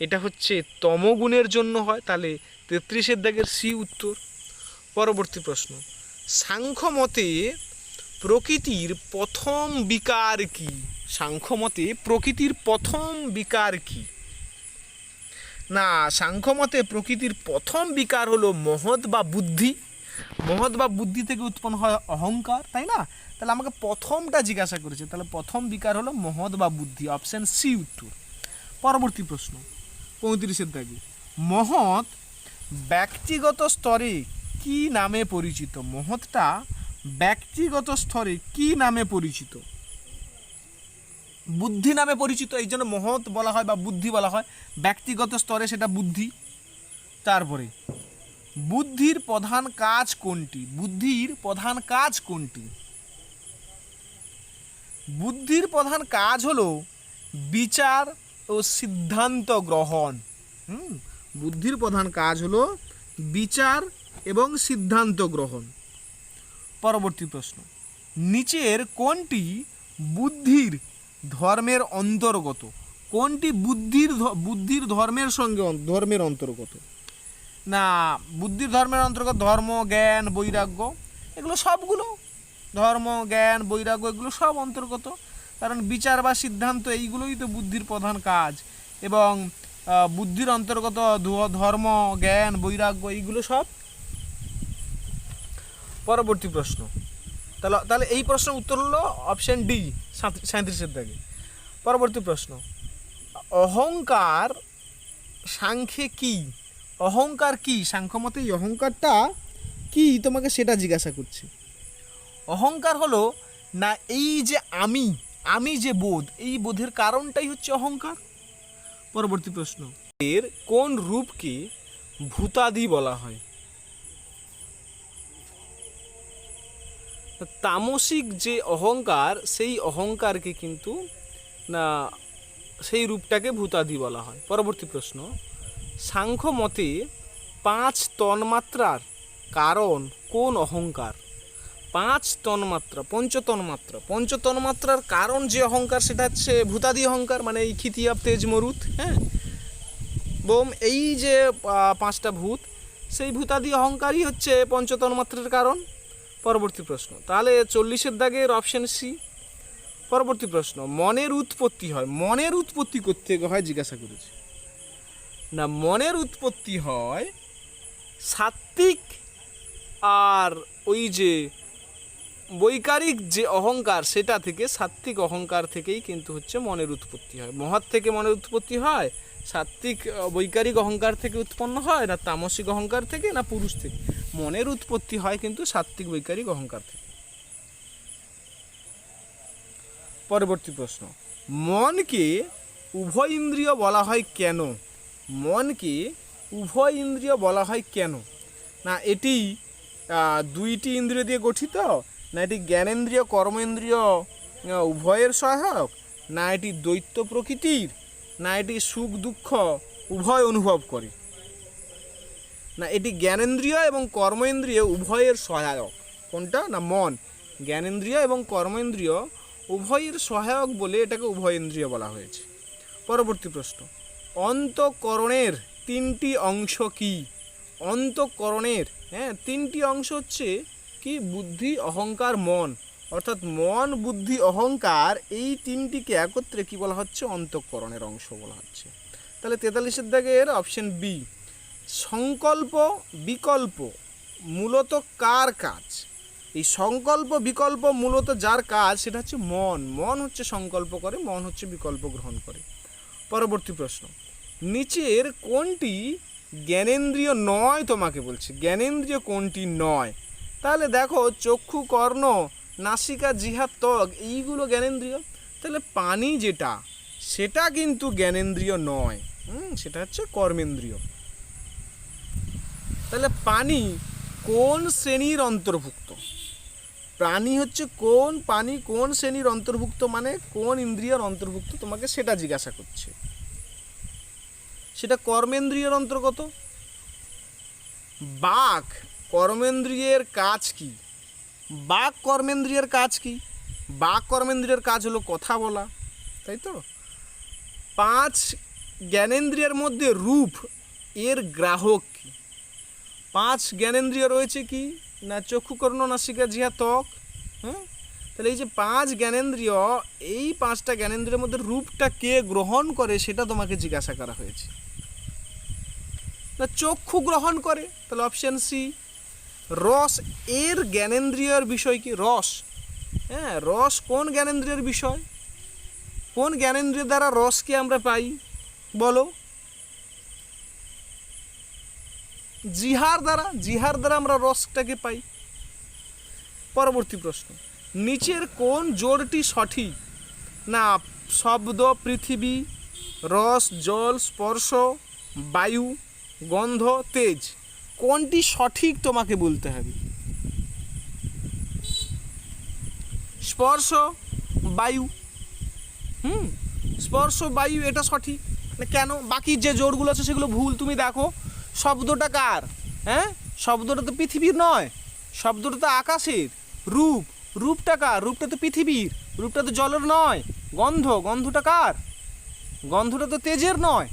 এটা হচ্ছে তমগুণের জন্য হয়, তাহলে 33-এর দাগের সি উত্তর। পরবর্তী প্রশ্ন, সাংখ্যমতে প্রকৃতির প্রথম বিকার কি? সাংখ্যমতে প্রকৃতির প্রথম বিকার কি না সাংখ্যমতে প্রকৃতির প্রথম বিকার হলো মহৎ বা বুদ্ধি। মহৎ বা বুদ্ধি থেকে উৎপন্ন হয় অহংকার, তাই না? তাহলে আমাকে প্রথমটা জিজ্ঞাসা করেছে, তাহলে প্রথম বিকার হলো মহৎ বা বুদ্ধি, অপশান সি উত্তর। পরবর্তী প্রশ্ন 35-এর দাগে, মহৎ ব্যক্তিগত স্তরে কি নামে পরিচিত? মহৎটা ব্যক্তিগত স্তরে কি নামে পরিচিত? বুদ্ধি নামে পরিচিত, এই জন্য মহৎ বলা হয় বা বুদ্ধি বলা হয়। ব্যক্তিগত স্তরে সেটা বুদ্ধি। তারপরে বুদ্ধির প্রধান কাজ কোনটি? বুদ্ধির প্রধান কাজ কোনটি? বুদ্ধির প্রধান কাজ হলো বিচার ও সিদ্ধান্ত গ্রহণ। বুদ্ধির প্রধান কাজ হলো বিচার এবং সিদ্ধান্ত গ্রহণ। পরবর্তী প্রশ্ন, নিচের কোনটি বুদ্ধির ধর্মের অন্তর্গত? কোনটি বুদ্ধির ধর্মের সঙ্গে ধর্মের অন্তর্গত? না, বুদ্ধির ধর্মের অন্তর্গত ধর্ম, জ্ঞান, বৈরাগ্য, এগুলো সবগুলো ধর্ম, জ্ঞান, বৈরাগ্য এগুলো সব অন্তর্গত। কারণ বিচার বা সিদ্ধান্ত এইগুলোই তো বুদ্ধির প্রধান কাজ, এবং বুদ্ধির অন্তর্গত ধর্ম, জ্ঞান, বৈরাগ্য এইগুলো সব। পরবর্তী প্রশ্ন, তাহলে এই প্রশ্নের উত্তর হলো অপশন ডি, 37-এর দাগে। পরবর্তী প্রশ্ন, অহংকার সাংখ্যে কি? অহংকার কি? সাংখ্য মতে এই অহংকারটা কি, তোমাকে সেটা জিজ্ঞাসা করছি। অহংকার হলো না এই যে আমি যে বোধ, এই বোধের কারণটাই হচ্ছে অহংকার। পরবর্তী প্রশ্ন, এর কোন রূপকে ভূতাদি বলা হয়? তামসিক যে অহংকার, সেই অহংকারকে কিন্তু না, সেই রূপটাকে ভূতাদি বলা হয়। পরবর্তী প্রশ্ন, সাংখ্য মতে 5 তন্মাত্রার কারণ কোন অহংকার? 5 তন্মাত্রা, পঞ্চতন্মাত্রার কারণ যে অহংকার সেটা হচ্ছে ভূতাদি অহংকার, মানে এই ক্ষিতিয়াব, তেজ, মরুত, হ্যাঁ বোম, এই যে 5টা ভূত, সেই ভূতাদি অহংকারই হচ্ছে পঞ্চতন্মাত্রার কারণ। পরবর্তী প্রশ্ন, তাহলে 40-এর দাগের অপশন সি। পরবর্তী প্রশ্ন, মনের উৎপত্তি হয়, মনের উৎপত্তি কোত্থেকে হয় জিজ্ঞাসা করেছে। না, মনের উৎপত্তি হয় সাত্ত্বিক আর ওই যে বৈকারিক যে অহংকার, সেটা থেকে, সাত্ত্বিক অহংকার থেকেই কিন্তু হচ্ছে মনের উৎপত্তি হয়। মহৎ থেকে মনের উৎপত্তি হয়, সাত্ত্বিক বৈকারিক অহংকার থেকে উৎপন্ন হয়, না তামসিক অহংকার থেকে, না পুরুষ থেকে? মনের উৎপত্তি হয় কিন্তু সাত্ত্বিক বৈকারিক অহংকার থেকে। পরবর্তী প্রশ্ন, মনকে উভয় ইন্দ্রিয় বলা হয় কেন? মনকে উভয় ইন্দ্রিয় বলা হয় কেন? না এটি 2টি ইন্দ্রিয় দিয়ে গঠিত, না এটি জ্ঞানেন্দ্রিয়, কর্মেন্দ্রিয় উভয়ের সহায়ক, না এটি দ্বৈত প্রকৃতির, না এটি সুখ দুঃখ উভয় অনুভব করে? না এটি জ্ঞানেন্দ্রিয় এবং কর্মেন্দ্রিয় উভয়ের সহায়ক। কোনটা? না মন জ্ঞানেন্দ্রিয় এবং কর্মেন্দ্রিয় উভয়ের সহায়ক বলে এটাকে উভয় ইন্দ্রিয় বলা হয়েছে। পরবর্তী প্রশ্ন, অন্তঃকরণের 3টি অংশ কি? অন্তঃকরণের 3টি অংশ হচ্ছে কি? বুদ্ধি, অহংকার, মন। অর্থাৎ মন, বুদ্ধি, অহংকার এই 3টিকে একত্রে কি বলা হচ্ছে? অন্তঃকরণের অংশ বলা হচ্ছে। তাহলে 43-এর দাগের অপশন বি, সংকল্প বিকল্প মূলত কার কাজ? এই সংকল্প বিকল্প মূলত যার কাজ সেটা হচ্ছে মন। মন হচ্ছে সংকল্প করে, মন হচ্ছে বিকল্প গ্রহণ করে। পরবর্তী প্রশ্ন, নিচের কোনটি জ্ঞানেন্দ্রিয় নয়? তোমাকে বলছে জ্ঞানেন্দ্রিয় কোনটি নয়। তাহলে দেখো, চক্ষু, কর্ণ, নাসিকা, জিহ্বা, ত্বক এইগুলো জ্ঞানেন্দ্রিয়। তাহলে পানি যেটা, সেটা কিন্তু জ্ঞানেন্দ্রিয় নয়, সেটা হচ্ছে কর্মেন্দ্রিয়। তাহলে পানি কোন শ্রেণীর অন্তর্ভুক্ত? পানি কোন শ্রেণীর অন্তর্ভুক্ত, মানে কোন ইন্দ্রিয়ের অন্তর্ভুক্ত, তোমাকে সেটা জিজ্ঞাসা করছে। সেটা কর্মেন্দ্রিয়ের অন্তর্গত। বাক কর্মেন্দ্রিয়ের কাজ কি? বাক কর্মেন্দ্রিয়ের কাজ কি? বাক কর্মেন্দ্রিয়ের কাজ হলো কথা বলা, তাই তো? 5 জ্ঞানেন্দ্রিয়ের মধ্যে রূপ এর গ্রাহক কি? 5 জ্ঞানেন্দ্রিয় রয়েছে কি? না চক্ষু, কর্ণ, নাসিকা, জিহ্বা, ত্বক। তাহলে এই যে 5 জ্ঞানেন্দ্রিয়, এই 5টা জ্ঞানেন্দ্রিয়ের মধ্যে রূপটা কে গ্রহণ করে সেটা তোমাকে জিজ্ঞাসা করা হয়েছে। না চক্ষু গ্রহণ করে, তাহলে অপশন সি। রস এর জ্ঞানেন্দ্রিয়ের বিষয় কি? রস, রস কোন জ্ঞানেন্দ্রিয়ের বিষয়? কোন জ্ঞানেন্দ্রিয় দ্বারা রসকে আমরা পাই বলো? জিহার দ্বারা আমরা রসটাকে পাই। পরবর্তী প্রশ্ন, নিচের কোন জোড়টি সঠিক? না শব্দ, পৃথিবী, রস, জল, স্পর্শ, বায়ু, গন্ধ, তেজ, কোনটি সঠিক তোমাকে বলতে হবে? স্পর্শ, বায়ু। স্পর্শ, বায়ু এটা সঠিক। কেন? বাকি যে জোড়গুলো আছে সেগুলো ভুল। তুমি দেখো শব্দটা কার? হ্যাঁ, শব্দটা তো পৃথিবীর নয়, শব্দটা তো আকাশের। রূপ, রূপটা কার? রূপটা তো পৃথিবীর, রূপটা তো জলের নয়। গন্ধ, গন্ধটা কার? গন্ধটা তো তেজের নয়।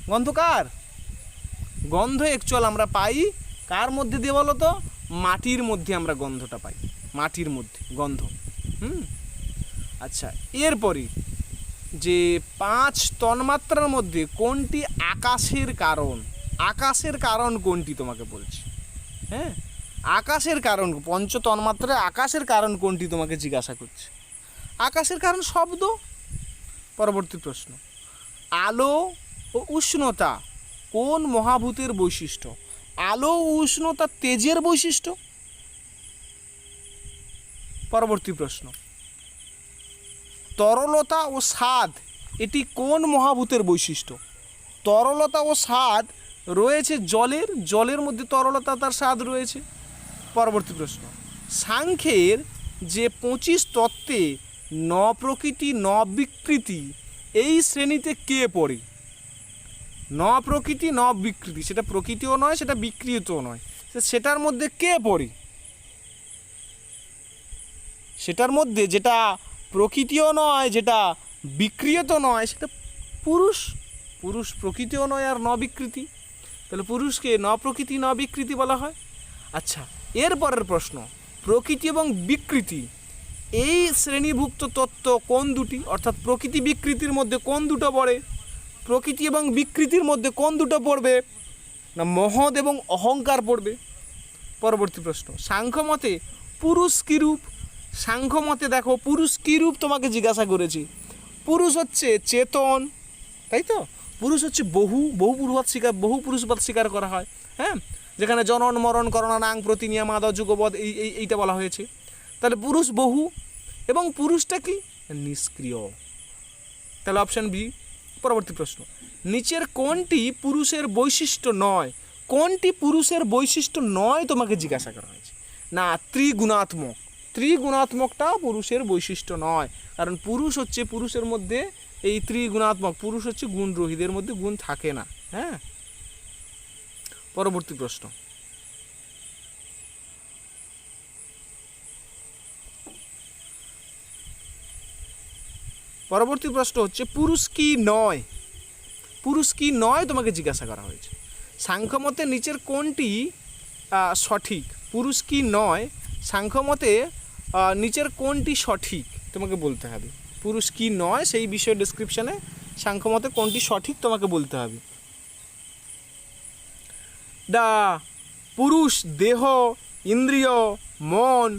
গন্ধ কার? গন্ধ অ্যাকচুয়াল আমরা পাই কার মধ্যে দিয়ে বলো তো? মাটির মধ্যে আমরা গন্ধটা পাই, মাটির মধ্যে গন্ধ। আচ্ছা, এরপরে যে 5 তন্মাত্রার মধ্যে কোনটি আকাশের কারণ? আকাশের কারণ কোনটি তোমাকে বলছি। হ্যাঁ, আকাশের কারণ, 5 তন্মাত্রায় আকাশের কারণ কোনটি তোমাকে জিজ্ঞাসা করছে। আকাশের কারণ শব্দ। পরবর্তী প্রশ্ন, আলো ও উষ্ণতা কোন মহাভূতের বৈশিষ্ট্য? আলো ও উষ্ণতা তেজের বৈশিষ্ট্য। পরবর্তী প্রশ্ন, তরলতা ও স্বাদ এটি কোন মহাভূতের বৈশিষ্ট্য? তরলতা ও স্বাদ রয়েছে জলের, জলের মধ্যে তরলতা তার স্বাদ রয়েছে। পরবর্তী প্রশ্ন, সাংখ্যের যে 25 তত্ত্বে ন প্রকৃতি ন বিকৃতি এই শ্রেণীতে কে পড়ে? ন প্রকৃতি ন বিকৃতি, সেটা প্রকৃতিও নয়, সেটা বিকৃতও নয়, সেটার মধ্যে কে পড়ে? সেটার মধ্যে যেটা প্রকৃতিও নয়, যেটা বিকৃত নয়, সেটা পুরুষ। পুরুষ প্রকৃতিও নয় আর ন বিকৃতি, তাহলে পুরুষকে ন প্রকৃতি ন বিকৃতি বলা হয়। আচ্ছা, এরপরের প্রশ্ন, প্রকৃতি এবং বিকৃতি এই শ্রেণীভুক্ত তত্ত্ব কোন দুটি? অর্থাৎ প্রকৃতি বিকৃতির মধ্যে কোন দুটো পড়ে? প্রকৃতি এবং বিকৃতির মধ্যে কোন দুটো পড়বে? না মহৎ এবং অহংকার পড়বে। পরবর্তী প্রশ্ন, সাংখ্যমতে পুরুষ কীরূপ? সাংখ্যমতে দেখো পুরুষ কীরূপ তোমাকে জিজ্ঞাসা করেছি। পুরুষ হচ্ছে চেতন, তাই তো? পুরুষ হচ্ছে বহু পুরুষবাদ স্বীকার করা হয়। হ্যাঁ, যেখানে জনন মরণ করণা নাং প্রতিনিয়া মাদ যুগবধ এইটা বলা হয়েছে। তাহলে পুরুষ বহু, এবং পুরুষটা কি? নিষ্ক্রিয়। তাহলে অপশান বি। পরবর্তী প্রশ্ন, নিচের কোনটি পুরুষের বৈশিষ্ট্য নয়? কোনটি পুরুষের বৈশিষ্ট্য নয় তোমাকে জিজ্ঞাসা করা হয়েছে। না ত্রিগুণাত্মক, ত্রিগুণাত্মকটা পুরুষের বৈশিষ্ট্য নয়, কারণ পুরুষ হচ্ছে, পুরুষের মধ্যে এই ত্রিগুণাত্মক, পুরুষ হচ্ছে গুণরহিতের মধ্যে গুণ থাকে না। হ্যাঁ, পরবর্তী প্রশ্ন, পরবর্তী প্রশ্ন হচ্ছে পুরুষ কি নয়? পুরুষ কি নয় তোমাকে জিজ্ঞাসা করা হয়েছে। সাংখ্যমতে নিচের কোনটি সঠিক? পুরুষ কি নয়, সাংখ্যমতে নিচের কোনটি সঠিক তোমাকে বলতে হবে। পুরুষ কি নয় সেই বিষয়ে ডেসক্রিপশানে সাংখ্যমতে কোনটি সঠিক তোমাকে বলতে হবে। দা পুরুষ দেহ, ইন্দ্রিয়, মন,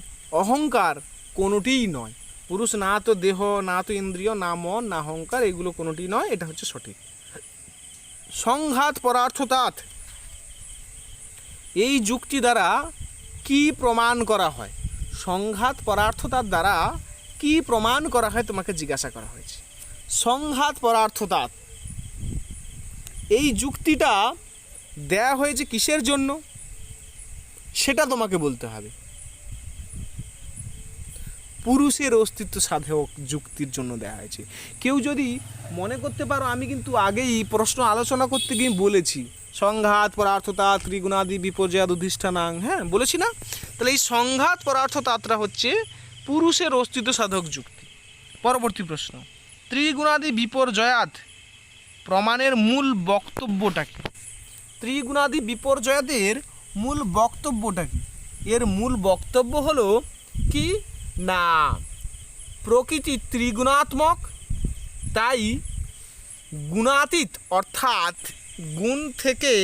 অহংকার কোনোটিই নয়। পুরুষ না তো দেহ, না তো ইন্দ্রিয়, না মন, না অহংকার, এগুলো কোনোটি নয়, এটা হচ্ছে সঠিক। সংঘাত পরার্থতাৎ এই যুক্তি দ্বারা কি প্রমাণ করা হয়? সংঘাত পরার্থতার দ্বারা কি প্রমাণ করা হয় তোমাকে জিজ্ঞাসা করা হয়েছে। সংঘাত পরার্থতাৎ এই যুক্তিটা দেয়া হয়েছে কিসের জন্য সেটা তোমাকে বলতে হবে। পুরুষের অস্তিত্ব সাধক যুক্তির জন্য দেয়া হয়েছে। কেউ যদি মনে করতে পারো, আমি কিন্তু আগেই প্রশ্ন আলোচনা করতে গিয়ে বলেছি সংঘাত পরার্থতা ত্রিগুণাদি বিপর্যয় অধিষ্ঠানাং, হ্যাঁ বলেছি না? তাহলে এই সংঘাত পরার্থতাত্রা হচ্ছে পুরুষের অস্তিত্ব সাধক যুক্তি। পরবর্তী প্রশ্ন, ত্রিগুণাদি বিপর্যয়াত প্রমাণের মূল বক্তব্যটা কি? ত্রিগুণাদি বিপর্যয়াতের মূল বক্তব্যটা কি? এর মূল বক্তব্য হলো কি না প্রকৃতি ত্রিগুণাত্মক, তাই গুণাতীত অর্থাৎ গুণ থেকে,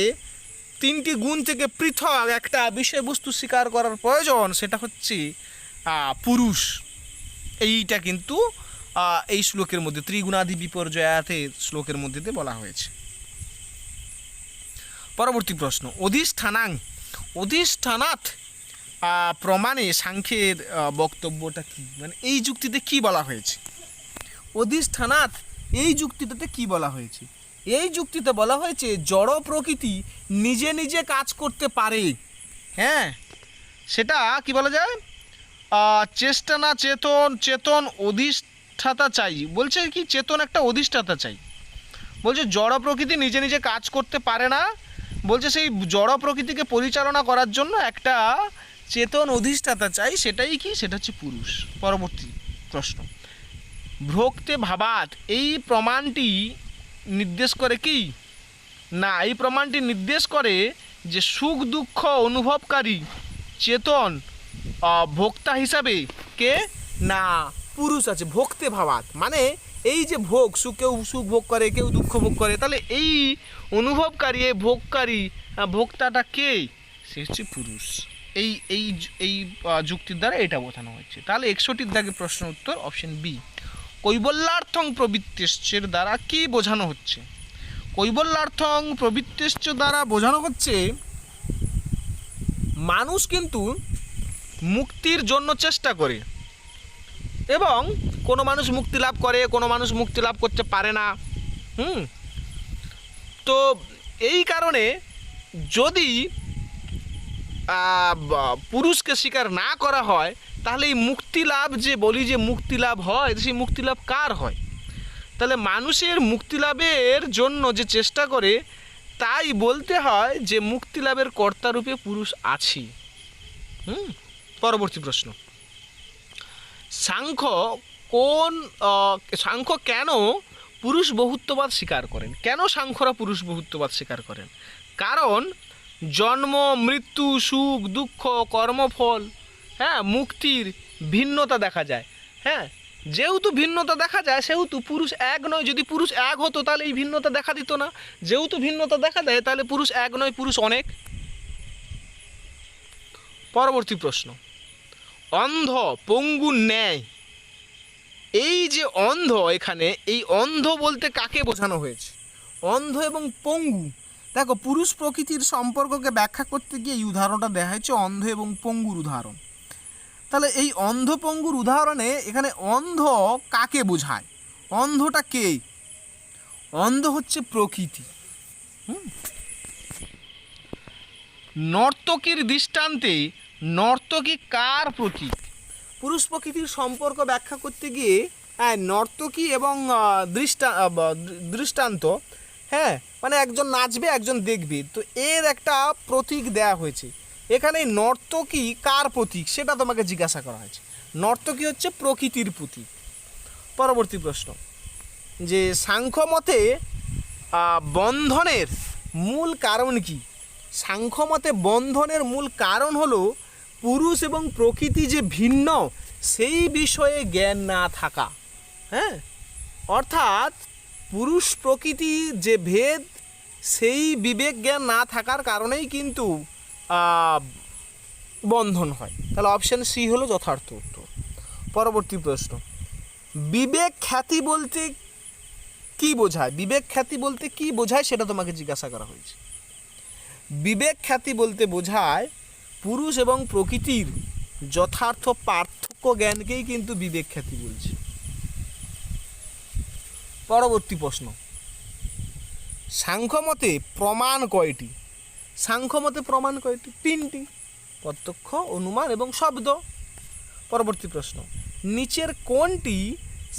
3টি গুণ থেকে পৃথক একটা বিষয়বস্তু স্বীকার করার প্রয়োজন, সেটা হচ্ছে পুরুষ। এইটা কিন্তু এই শ্লোকের মধ্যে ত্রিগুণাদি বিপর্যয়াতের শ্লোকের মধ্যে বলা হয়েছে। পরবর্তী প্রশ্ন, অধিষ্ঠানাং অধিষ্ঠানাৎ প্রমাণে সাংখ্যের বক্তব্যটা কি, মানে এই যুক্তিতে কি বলা হয়েছে? অধিষ্ঠানাৎ এই যুক্তিটাতে কি বলা হয়েছে? এই যুক্তিতে বলা হয়েছে জড় প্রকৃতি নিজে নিজে কাজ করতে পারে। হ্যাঁ, সেটা কি বলা যায়, চেষ্টা না চেতন, চেতন অধিষ্ঠাতা চাই, বলছে কি চেতন একটা অধিষ্ঠাতা চাই। বলছে জড় প্রকৃতি নিজে নিজে কাজ করতে পারে না, বলছে সেই জড় প্রকৃতিকে পরিচালনা করার জন্য একটা চেতন অধিষ্ঠাতা চাই, সেটাই কি, সেটা হচ্ছে পুরুষ। পরবর্তী প্রশ্ন, ভোক্তে ভাবাত এই প্রমাণটি নির্দেশ করে কি না, এই প্রমাণটি নির্দেশ করে যে সুখ দুঃখ অনুভবকারী চেতন ভোক্তা হিসাবে কে না পুরুষ আছে। ভোক্তে ভাবাত মানে এই যে ভোগ, কেউ সুখ ভোগ করে, কেউ দুঃখ ভোগ করে, তাহলে এই অনুভবকারী, এই ভোগকারী, ভোক্তাটা কে, সে হচ্ছে পুরুষ। এই এই এই যুক্তির দ্বারা এটা বোঝানো হচ্ছে। তাহলে 61 দাগে প্রশ্ন উত্তর অপশন বি। কৈবল্যার্থং প্রবৃত্তিশ্চের দ্বারা কি বোঝানো হচ্ছে? কৈবল্যার্থং প্রবৃত্তিশ্চ দ্বারা বোঝানো হচ্ছে মানুষ কিন্তু মুক্তির জন্য চেষ্টা করে, এবং কোনো মানুষ মুক্তি লাভ করে, কোনো মানুষ মুক্তি লাভ করতে পারে না। তো এই কারণে যদি পুরুষকে স্বীকার না করা হয়, তাহলে এই মুক্তি লাভ যে বলি যে মুক্তি লাভ হয়, সেই মুক্তি লাভ কার হয়? তাহলে মানুষের মুক্তি লাভের জন্য যে চেষ্টা করে, তাই বলতে হয় যে মুক্তি লাভের কর্তারূপে পুরুষ আছি। পরবর্তী প্রশ্ন, সাংখ্য কেন পুরুষ বহুত্ববাদ স্বীকার করেন? কেন সাংখ্যরা পুরুষ বহুত্ববাদ স্বীকার করেন? কারণ জন্ম, মৃত্যু, সুখ দুঃখ, কর্মফল, হ্যাঁ, মুক্তির ভিন্নতা দেখা যায়। হ্যাঁ, যেহেতু ভিন্নতা দেখা যায়, সেহেতু পুরুষ এক নয়। যদি পুরুষ এক হতো তাহলে এই ভিন্নতা দেখা দিত না। যেহেতু ভিন্নতা দেখা দেয়, তাহলে পুরুষ এক নয়, পুরুষ অনেক। পরবর্তী প্রশ্ন, অন্ধ পঙ্গু ন্যায়, এই যে অন্ধ, এখানে এই অন্ধ বলতে কাকে বোঝানো হয়েছে? অন্ধ এবং পঙ্গু, দেখো পুরুষ প্রকৃতির সম্পর্ককে ব্যাখ্যা করতে গিয়ে এই উদাহরণটা দেওয়া হয়েছে, অন্ধ এবং পঙ্গুর উদাহরণ। তাহলে এই অন্ধ পঙ্গুর উদাহরণে এখানে অন্ধ কাকে বোঝায়? অন্ধটা কে? অন্ধ হচ্ছে প্রকৃতি। নর্তকীর দৃষ্টান্তে নর্তকী কার প্রতীক? পুরুষ প্রকৃতির সম্পর্ক ব্যাখ্যা করতে গিয়ে নর্তকী এবং দৃষ্টান্ত, হ্যাঁ, মানে একজন নাচবে, একজন দেখবে, তো এর একটা প্রতীক দেয়া হয়েছে। এখানে নর্তকী কার প্রতীক সেটা তোমাকে জিজ্ঞাসা করা হয়েছে। নর্তকী হচ্ছে প্রকৃতির প্রতীক। পরবর্তী প্রশ্ন, যে সাংখ্য মতে বন্ধনের মূল কারণ কি? সাংখ্য মতে বন্ধনের মূল কারণ হলো পুরুষ এবং প্রকৃতি যে ভিন্ন, সেই বিষয়ে জ্ঞান না থাকা। হ্যাঁ, অর্থাৎ পুরুষ প্রকৃতি যে ভেদ, সেই বিবেক জ্ঞান না থাকার কারণেই কিন্তু বন্ধন হয়। তাহলে অপশান সি হলো যথার্থ উত্তর। পরবর্তী প্রশ্ন, বিবেক খ্যাতি বলতে কি বোঝায়? বিবেক খ্যাতি বলতে কি বোঝায় সেটা তোমাকে জিজ্ঞাসা করা হয়েছে। বিবেক খ্যাতি বলতে বোঝায় পুরুষ এবং প্রকৃতির যথার্থ পার্থক্য জ্ঞানকেই কিন্তু বিবেক খ্যাতি বলছে। পরবর্তী প্রশ্ন, সাংখ্যমতে প্রমাণ কয়টি? সাংখ্যমতে প্রমাণ কয়টি? 3টি, প্রত্যক্ষ, অনুমান এবং শব্দ। পরবর্তী প্রশ্ন, নিচের কোনটি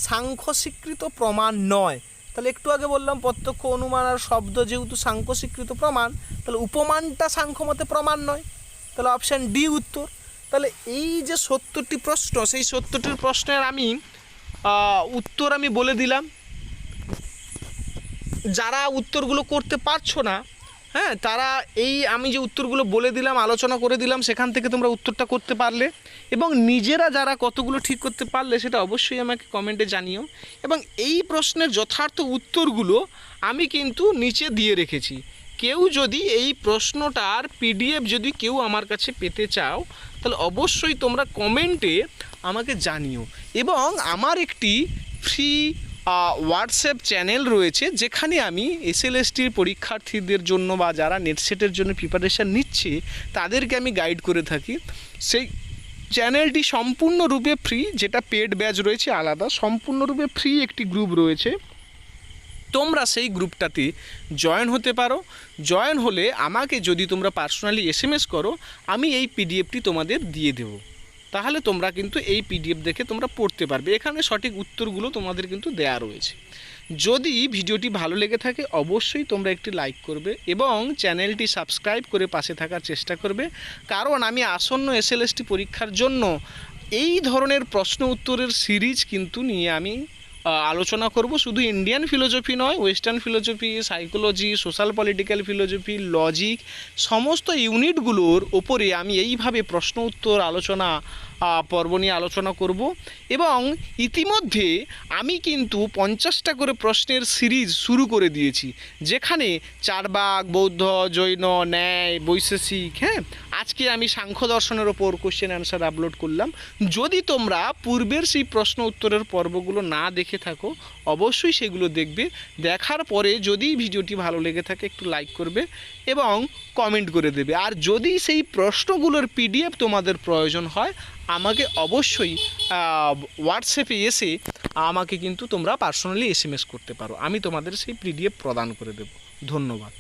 সাংখ্য স্বীকৃত প্রমাণ নয়? তাহলে একটু আগে বললাম প্রত্যক্ষ, অনুমান আর শব্দ যেহেতু সাংখ্য স্বীকৃত প্রমাণ, তাহলে উপমানটা সাংখ্যমতে প্রমাণ নয়। তাহলে অপশান ডি উত্তর। তাহলে এই যে 70টি প্রশ্ন, সেই 70টির প্রশ্নের আমি উত্তর আমি বলে দিলাম। যারা উত্তরগুলো করতে পারছো না, হ্যাঁ, তারা এই আমি যে উত্তরগুলো বলে দিলাম, আলোচনা করে দিলাম, সেখান থেকে তোমরা উত্তরটা করতে পারলে, এবং নিজেরা যারা কতগুলো ঠিক করতে পারলে সেটা অবশ্যই আমাকে কমেন্টে জানিও। এবং এই প্রশ্নের যথার্থ উত্তরগুলো আমি কিন্তু নিচে দিয়ে রেখেছি। কেউ যদি এই প্রশ্নটার পিডিএফ যদি কেউ আমার কাছে পেতে চাও, তাহলে অবশ্যই তোমরা কমেন্টে আমাকে জানিও। এবং আমার একটি ফ্রি হোয়াটসঅ্যাপ চ্যানেল রয়েছে, যেখানে আমি এসএলএসটির পরীক্ষার্থীদের জন্য বা যারা নেটসেটের জন্য প্রিপারেশান নিচ্ছে তাদেরকে আমি গাইড করে থাকি। সেই চ্যানেলটি সম্পূর্ণরূপে ফ্রি, যেটা পেড ব্যাচ রয়েছে আলাদা, সম্পূর্ণরূপে ফ্রি একটি গ্রুপ রয়েছে। তোমরা সেই গ্রুপটাতে জয়েন হতে পারো। জয়েন হলে আমাকে যদি তোমরা পার্সোনালি এসএমএস করো, আমি এই পিডিএফটি তোমাদের দিয়ে দেবো। তাহলে তোমরা কিন্তু এই পিডিএফ দেখে তোমরা পড়তে পারবে। এখানে সঠিক উত্তরগুলো তোমাদের কিন্তু দেয়া রয়েছে। যদি ভিডিওটি ভালো লেগে থাকে অবশ্যই তোমরা একটি লাইক করবে এবং চ্যানেলটি সাবস্ক্রাইব করে পাশে থাকার চেষ্টা করবে, কারণ আমি আসন্ন এসএলএসটি পরীক্ষার জন্য এই ধরনের প্রশ্ন উত্তরের সিরিজ কিন্তু নিয়ে আমি আলোচনা করব। শুধু ইন্ডিয়ান ফিলোসফি নয়, western philosophy, psychology, social political philosophy, logic, সমস্ত ইউনিটগুলোর ওপরে আমি এইভাবে প্রশ্ন উত্তর আলোচনা পর্ব নিয়ে আলোচনা করব। এবং ইতিমধ্যে আমি কিন্তু 50টা করে প্রশ্নের সিরিজ শুরু করে দিয়েছি, যেখানে চারবাক, বৌদ্ধ, জৈন, ন্যায়, বৈশেষিক, হ্যাঁ, আজকে আমি সাংখ্য দর্শনের ওপর কোশ্চেন অ্যান্সার আপলোড করলাম। যদি তোমরা পূর্বের সেই প্রশ্ন উত্তরের পর্বগুলো না দেখে থাকো অবশ্যই সেগুলো দেখবে। দেখার পরে যদি ভিডিওটি ভালো লেগে থাকে একটু লাইক করবে এবং কমেন্ট করে দেবে। আর যদি সেই প্রশ্নগুলোর পিডিএফ তোমাদের প্রয়োজন হয় আমাকে অবশ্যই হোয়াটসঅ্যাপে এসে আমাকে কিন্তু তোমরা পার্সোনালি এসএমএস করতে পারো, আমি তোমাদের সেই পিডিএফ প্রদান করে দেব। ধন্যবাদ।